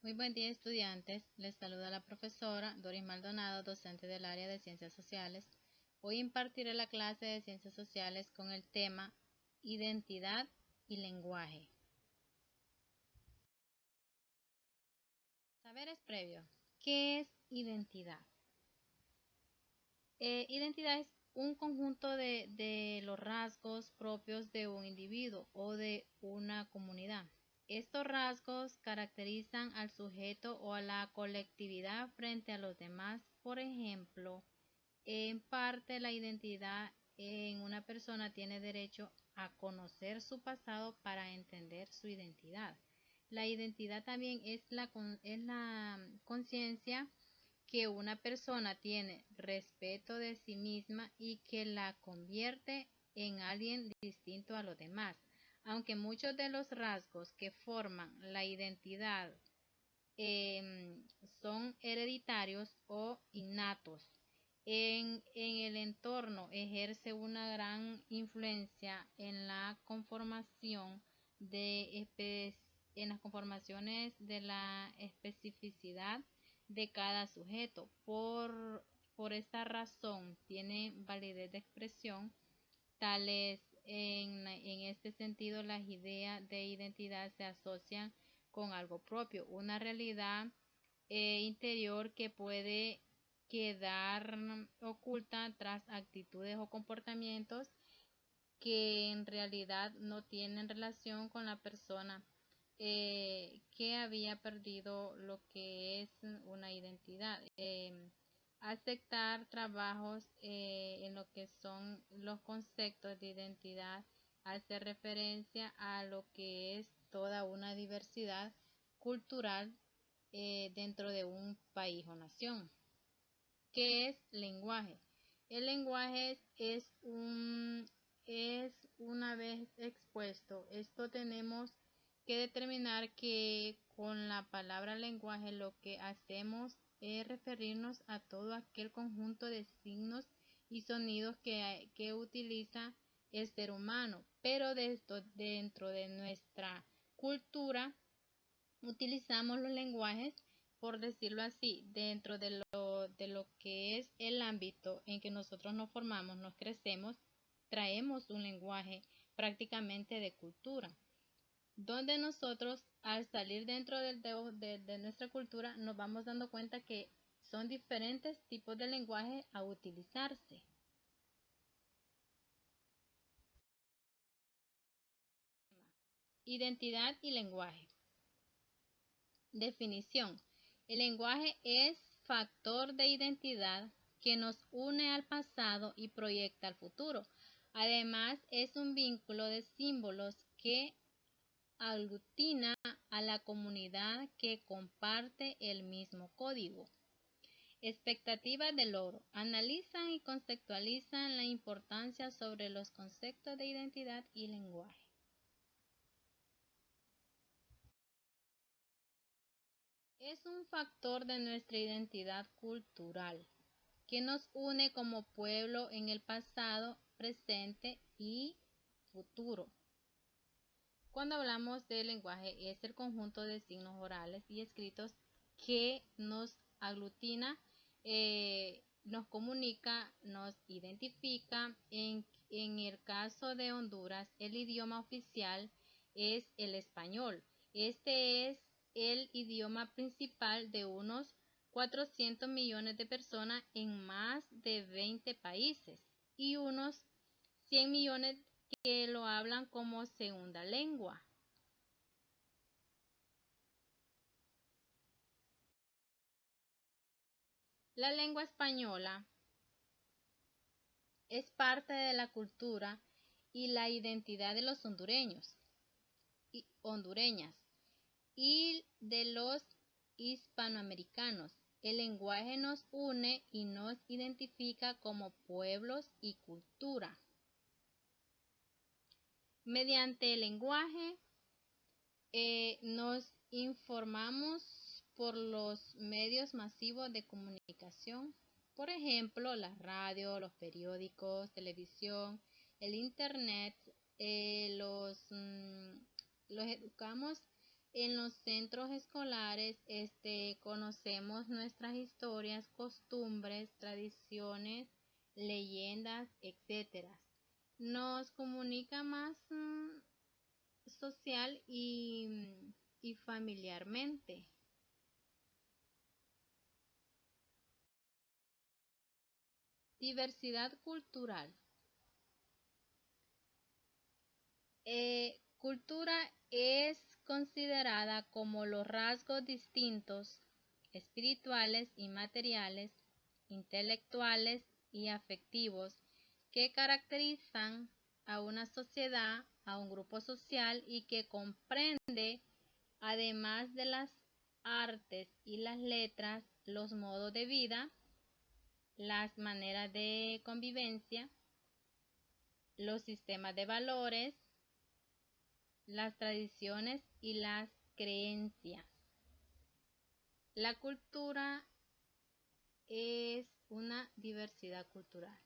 Muy buen día, estudiantes. Les saluda la profesora Doris Maldonado, docente del área de Ciencias Sociales. Hoy impartiré la clase de Ciencias Sociales con el tema Identidad y lenguaje. Saberes previos. ¿Qué es identidad? Identidad es un conjunto de los rasgos propios de un individuo o de una comunidad. Estos rasgos caracterizan al sujeto o a la colectividad frente a los demás. Por ejemplo, en parte la identidad en una persona tiene derecho a conocer su pasado para entender su identidad. La identidad también es la conciencia que una persona tiene respeto de sí misma y que la convierte en alguien distinto a los demás. Aunque muchos de los rasgos que forman la identidad son hereditarios o innatos, en el entorno ejerce una gran influencia en la conformación en las conformaciones de la especificidad de cada sujeto. Por esta razón tiene validez de expresión, tales en este sentido las ideas de identidad se asocian con algo propio, una realidad interior que puede quedar oculta tras actitudes o comportamientos que en realidad no tienen relación con la persona que había perdido lo que es una identidad. Aceptar trabajos en lo que son los conceptos de identidad hace referencia a lo que es toda una diversidad cultural dentro de un país o nación. ¿Qué es lenguaje? El lenguaje es una vez expuesto. Esto tenemos que determinar que con la palabra lenguaje lo que hacemos es referirnos a todo aquel conjunto de signos y sonidos que utiliza el ser humano, pero dentro de nuestra cultura utilizamos los lenguajes, por decirlo así, dentro de lo que es el ámbito en que nosotros nos formamos, nos crecemos, traemos un lenguaje prácticamente de cultura, donde nosotros al salir dentro de nuestra cultura nos vamos dando cuenta que son diferentes tipos de lenguaje a utilizarse. Identidad y lenguaje. Definición. El lenguaje es factor de identidad que nos une al pasado y proyecta al futuro. Además, es un vínculo de símbolos que aglutina a la comunidad que comparte el mismo código. Expectativas de logro. Analizan y conceptualizan la importancia sobre los conceptos de identidad y lenguaje. Es un factor de nuestra identidad cultural que nos une como pueblo en el pasado, presente y futuro. Cuando hablamos de lenguaje, es el conjunto de signos orales y escritos que nos aglutina, nos comunica, nos identifica. En el caso de Honduras, el idioma oficial es el español. Este es el idioma principal de unos 400 millones de personas en más de 20 países y unos 100 millones que lo hablan como segunda lengua. La lengua española es parte de la cultura y la identidad de los hondureños y hondureñas y de los hispanoamericanos. El lenguaje nos une y nos identifica como pueblos y cultura. Mediante el lenguaje nos informamos por los medios masivos de comunicación, por ejemplo, la radio, los periódicos, televisión, el internet, los educamos En los centros escolares, conocemos nuestras historias, costumbres, tradiciones, leyendas, etcétera. Nos comunica más social y familiarmente. Diversidad cultural. Cultura es considerada como los rasgos distintos, espirituales y materiales, intelectuales y afectivos que caracterizan a una sociedad, a un grupo social y que comprende, además de las artes y las letras, los modos de vida, las maneras de convivencia, los sistemas de valores, las tradiciones y las creencias. La cultura es una diversidad cultural.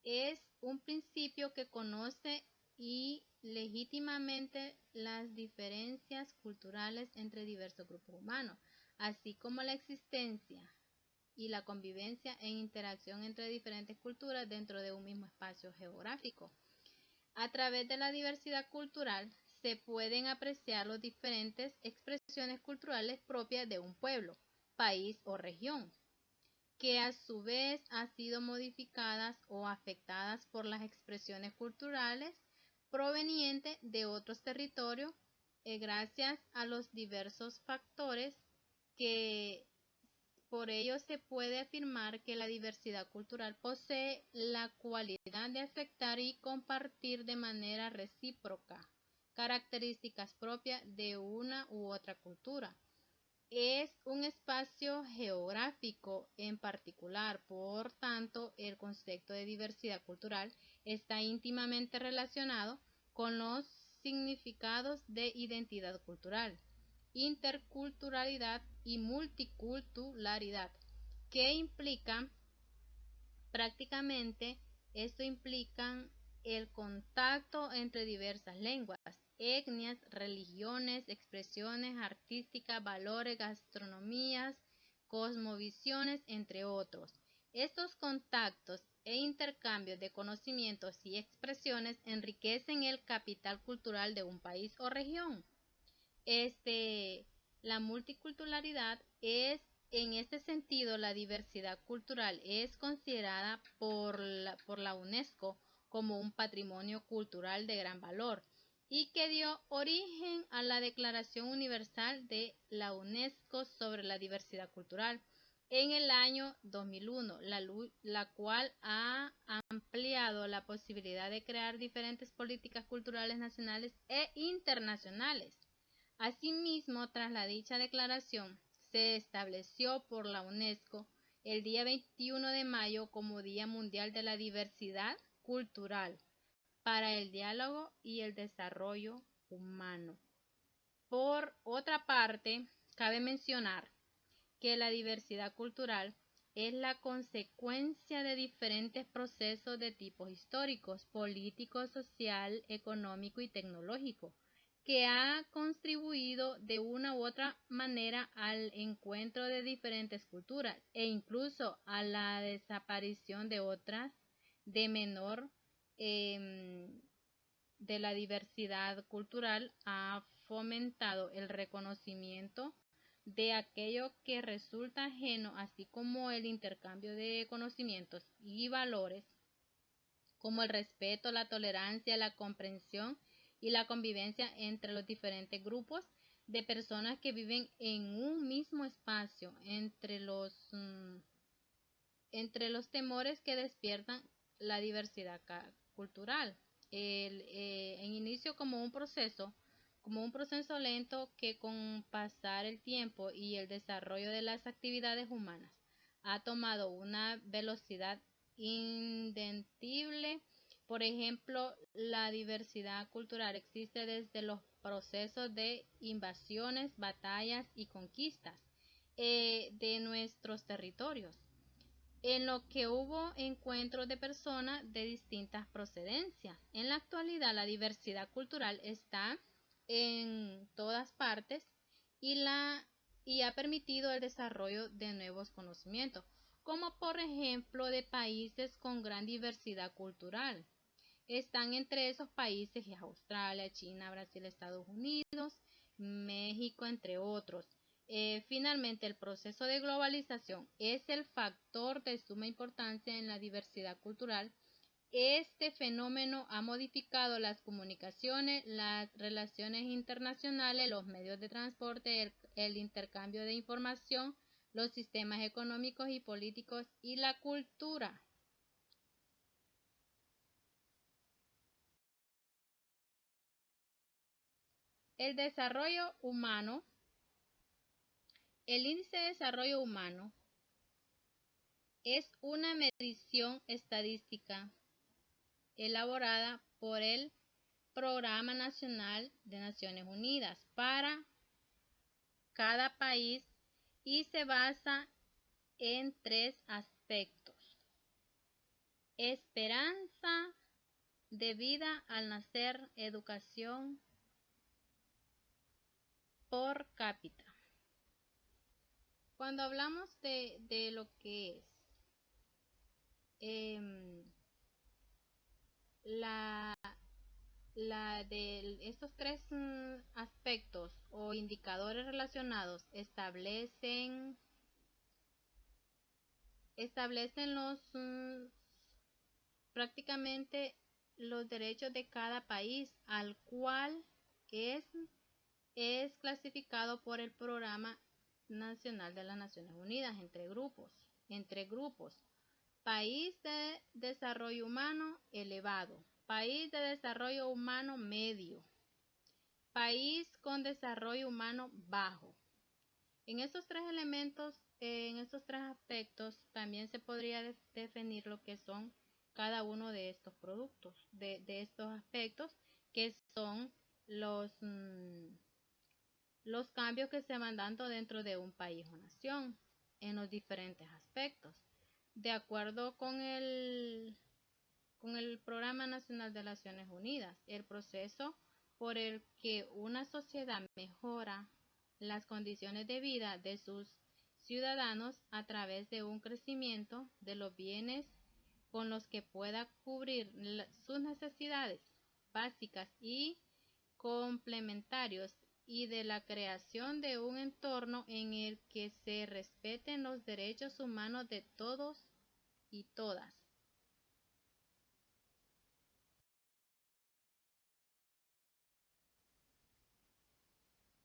Es un principio que conoce y legítimamente las diferencias culturales entre diversos grupos humanos, así como la existencia y la convivencia e interacción entre diferentes culturas dentro de un mismo espacio geográfico. A través de la diversidad cultural se pueden apreciar las diferentes expresiones culturales propias de un pueblo, país o región, que a su vez han sido modificadas o afectadas por las expresiones culturales provenientes de otros territorios gracias a los diversos factores que por ello se puede afirmar que la diversidad cultural posee la cualidad de afectar y compartir de manera recíproca características propias de una u otra cultura. Es un espacio geográfico en particular, por tanto, el concepto de diversidad cultural está íntimamente relacionado con los significados de identidad cultural, interculturalidad y multiculturalidad, que implican prácticamente, esto implica el contacto entre diversas lenguas, etnias, religiones, expresiones artísticas, valores, gastronomías, cosmovisiones, entre otros. Estos contactos e intercambios de conocimientos y expresiones enriquecen el capital cultural de un país o región. Este, la multiculturalidad es, en este sentido, la diversidad cultural es considerada por la UNESCO como un patrimonio cultural de gran valor y que dio origen a la Declaración Universal de la UNESCO sobre la diversidad cultural en el año 2001, la cual ha ampliado la posibilidad de crear diferentes políticas culturales nacionales e internacionales. Asimismo, tras la dicha declaración, se estableció por la UNESCO el día 21 de mayo como Día Mundial de la Diversidad Cultural para el diálogo y el desarrollo humano. Por otra parte, cabe mencionar que la diversidad cultural es la consecuencia de diferentes procesos de tipos históricos, político, social, económico y tecnológico, que ha contribuido de una u otra manera al encuentro de diferentes culturas e incluso a la desaparición de otras de menor de la diversidad cultural ha fomentado el reconocimiento de aquello que resulta ajeno, así como el intercambio de conocimientos y valores, como el respeto, la tolerancia, la comprensión y la convivencia entre los diferentes grupos de personas que viven en un mismo espacio, entre los temores que despiertan la diversidad cultural. En inicio como un proceso lento que con pasar el tiempo y el desarrollo de las actividades humanas ha tomado una velocidad indentible. Por ejemplo, la diversidad cultural existe desde los procesos de invasiones, batallas y conquistas de nuestros territorios, en lo que hubo encuentros de personas de distintas procedencias. En la actualidad, la diversidad cultural está en todas partes y, y ha permitido el desarrollo de nuevos conocimientos, como por ejemplo de países con gran diversidad cultural. Están entre esos países Australia, China, Brasil, Estados Unidos, México, entre otros. Finalmente, el proceso de globalización es el factor de suma importancia en la diversidad cultural. Este fenómeno ha modificado las comunicaciones, las relaciones internacionales, los medios de transporte, el intercambio de información, los sistemas económicos y políticos y la cultura. El desarrollo humano. El índice de desarrollo humano es una medición estadística elaborada por el Programa Nacional de Naciones Unidas para cada país y se basa en 3 aspectos: esperanza de vida al nacer, educación por cápita. Cuando hablamos de lo que es de estos 3 aspectos o indicadores relacionados establecen los prácticamente los derechos de cada país, al cual es clasificado por el Programa Nacional de las Naciones Unidas entre grupos. País de desarrollo humano elevado, país de desarrollo humano medio, país con desarrollo humano bajo. En estos 3 elementos, en estos 3 aspectos, también se podría definir lo que son cada uno de estos productos, de estos aspectos, que son los cambios que se van dando dentro de un país o nación en los diferentes aspectos. De acuerdo con el Programa Nacional de las Naciones Unidas, el proceso por el que una sociedad mejora las condiciones de vida de sus ciudadanos a través de un crecimiento de los bienes con los que pueda cubrir sus necesidades básicas y complementarios y de la creación de un entorno en el que se respeten los derechos humanos de todos y todas.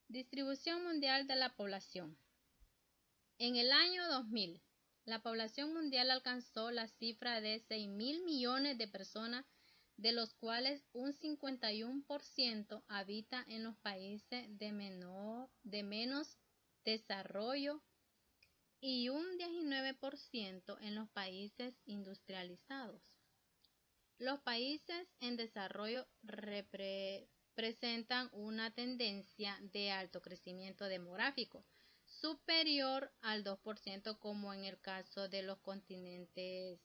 Distribución mundial de la población. En el año 2000, la población mundial alcanzó la cifra de 6.000 millones de personas, de los cuales un 51% habita en los países de menos desarrollo y un 19% en los países industrializados. Los países en desarrollo presentan una tendencia de alto crecimiento demográfico, superior al 2%, como en el caso de los continentes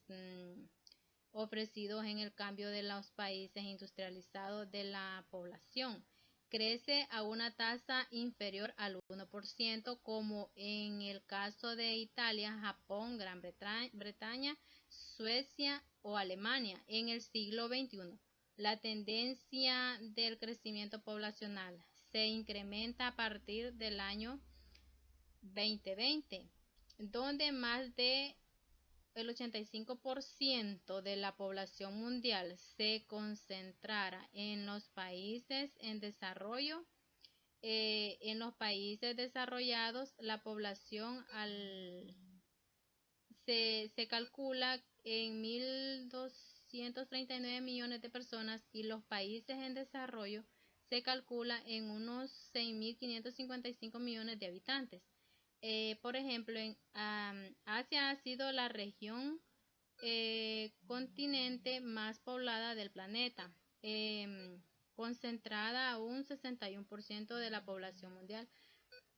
ofrecidos en el cambio de los países industrializados de la población. Crece a una tasa inferior al 1%, como en el caso de Italia, Japón, Gran Bretaña, Suecia o Alemania en el siglo XXI. La tendencia del crecimiento poblacional se incrementa a partir del año 2020, donde más de el 85% de la población mundial se concentrara en los países en desarrollo. En los países desarrollados, la población se calcula en 1.239 millones de personas y los países en desarrollo se calcula en unos 6.555 millones de habitantes. Por ejemplo, en Asia ha sido la región continente más poblada del planeta, concentrada a un 61% de la población mundial.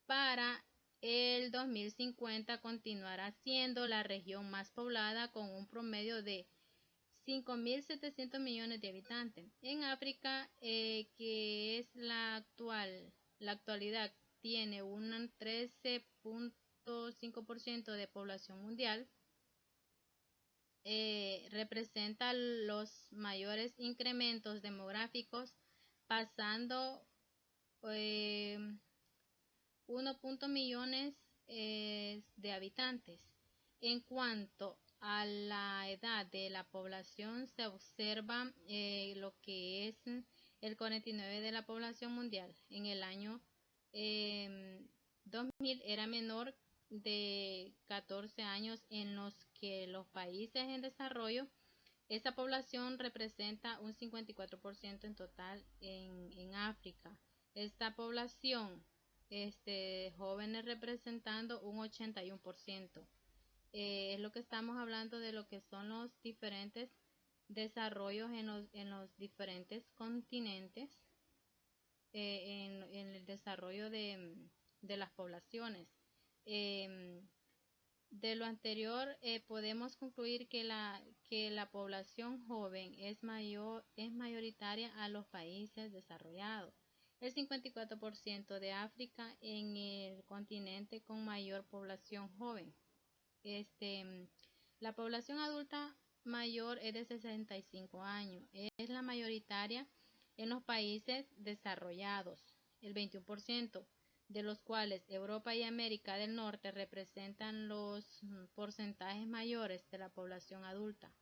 Para el 2050 continuará siendo la región más poblada con un promedio de 5.700 millones de habitantes. En África, que es la actualidad, tiene un 13.5% de población mundial. Representa los mayores incrementos demográficos, pasando 1 millones de habitantes. En cuanto a la edad de la población, se observa lo que es el 49% de la población mundial. En el año 2000 era menor de 14 años, en los que los países en desarrollo, esta población representa un 54% en total en África. Esta población, jóvenes representando un 81%. Es lo que estamos hablando de lo que son los diferentes desarrollos en los diferentes continentes, en el desarrollo de las poblaciones. De lo anterior, podemos concluir que la población joven es mayoritaria a los países desarrollados. El 54% de África en el continente con mayor población joven. La población adulta mayor es de 65 años. Es la mayoritaria en los países desarrollados, el 21%, de los cuales Europa y América del Norte representan los porcentajes mayores de la población adulta.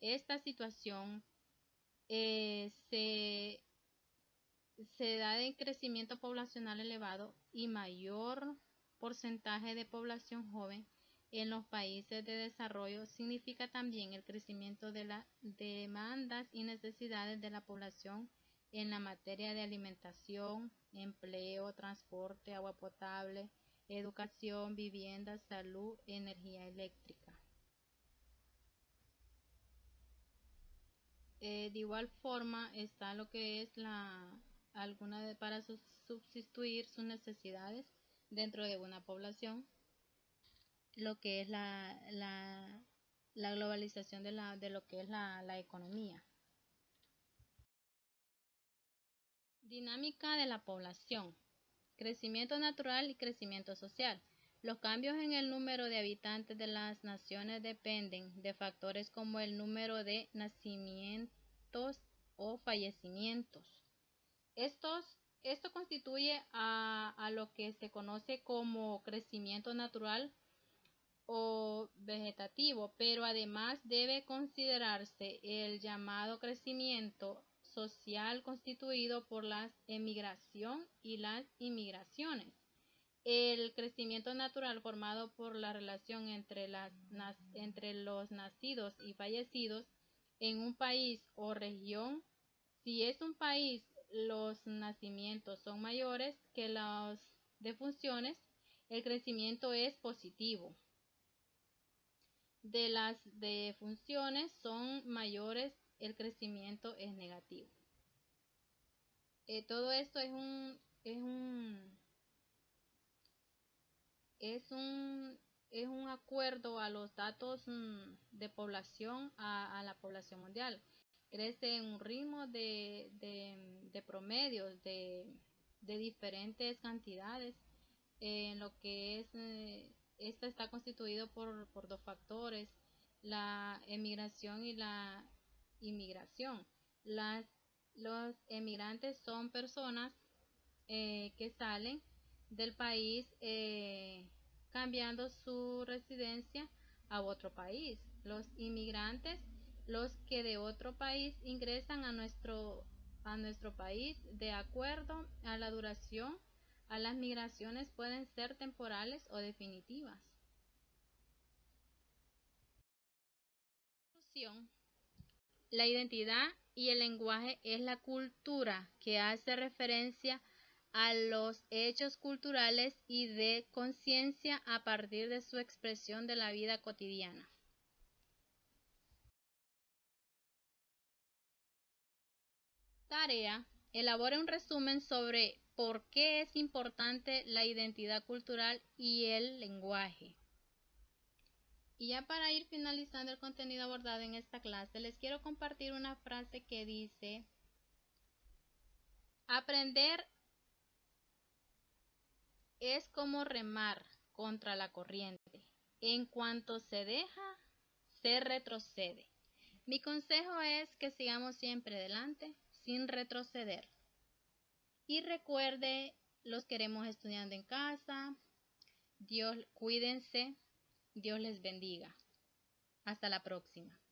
Esta situación se da de crecimiento poblacional elevado y mayor porcentaje de población joven en los países de desarrollo. Significa también el crecimiento de las demandas y necesidades de la población en la materia de alimentación, empleo, transporte, agua potable, educación, vivienda, salud, energía eléctrica. De igual forma está lo que es para sustituir sus necesidades dentro de una población, lo que es la globalización de lo que es la economía. Dinámica de la población. Crecimiento natural y crecimiento social. Los cambios en el número de habitantes de las naciones dependen de factores como el número de nacimientos o fallecimientos. Esto constituye a lo que se conoce como crecimiento natural o vegetativo, pero además debe considerarse el llamado crecimiento social, constituido por la emigración y las inmigraciones. El crecimiento natural, formado por la relación entre los nacidos y fallecidos en un país o región. Si es un país, los nacimientos son mayores que las defunciones, el crecimiento es positivo. De las defunciones son mayores, el crecimiento es negativo. Todo esto es un acuerdo a los datos de población, a la población mundial. Crece en un ritmo de promedios de diferentes cantidades, en lo que es esto está constituido por dos factores: la emigración y la inmigración. Los emigrantes son personas que salen del país cambiando su residencia a otro país. Los inmigrantes, los que de otro país ingresan a nuestro país. De acuerdo a la duración, a las migraciones pueden ser temporales o definitivas. La identidad y el lenguaje es la cultura que hace referencia a los hechos culturales y de conciencia a partir de su expresión de la vida cotidiana. Tarea: elabore un resumen sobre por qué es importante la identidad cultural y el lenguaje. Y ya para ir finalizando el contenido abordado en esta clase, les quiero compartir una frase que dice: aprender es como remar contra la corriente. En cuanto se deja, se retrocede. Mi consejo es que sigamos siempre adelante, sin retroceder. Y recuerde, los queremos estudiando en casa. Dios, cuídense. Dios les bendiga. Hasta la próxima.